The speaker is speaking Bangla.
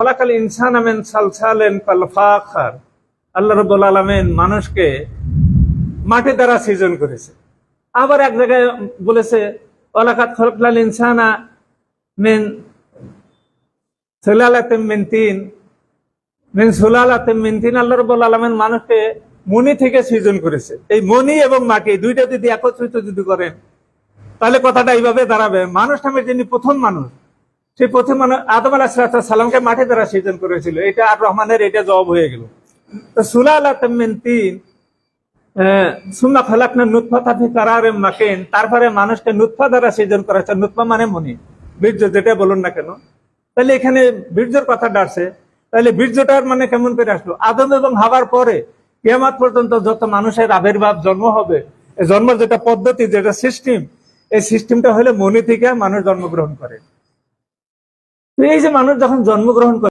খলাকাল ইনসানা মিন সালসালিন কাল ফাখার। আল্লাহ রাব্বুল আলামিন মানুষকে মাটি দ্বারা সৃজন করেছে। আবার এক জায়গায় বলেছে ওয়ালাকাদ খলাকনাল ইনসানা মিন সুলালাতিন মিন তিন, মিন সুলালাতিন মিন তিন। আল্লাহ রাব্বুল আলামিন মানুষকে মণি থেকে সৃজন করেছে। এই মণি এবং মাটি দুইটা যদি একত্রিত যদি করেন তাহলে কথাটা এইভাবে দাঁড়াবে, মানুষ নামের যিনি প্রথম মানুষ, সেই প্রথম মানুষ আদম আলাইহিস সালামকে মাটি দ্বারা সৃজন করেছিল। এটা আর রহমানের এটা জবাব হয়ে গেল। তো সুলালাতিন মিন তিন সুম্মা খালাকনা নুতফাতা ফি কারারিম মাকিন, তারপরে মানুষকে নুতফা দ্বারা সৃজন করা হয়েছে। নুতফা মানে মণি, বীর্য, যেটা বলুন না কেন। তাহলে এখানে বীর্যের কথাটা আসছে। তাহলে বীর্যটার মানে কেমন করে আসলো? আদম এবং হাওয়ার পরে কিয়ামত পর্যন্ত যত মানুষের আবির্ভাব জন্ম হবে, এই জন্মের যেটা পদ্ধতি, যেটা সিস্টেম, এই সিস্টেমটা হলে মণি থেকে মানুষ জন্মগ্রহণ করে। তো এই যে মানুষ যখন জন্মগ্রহণ করে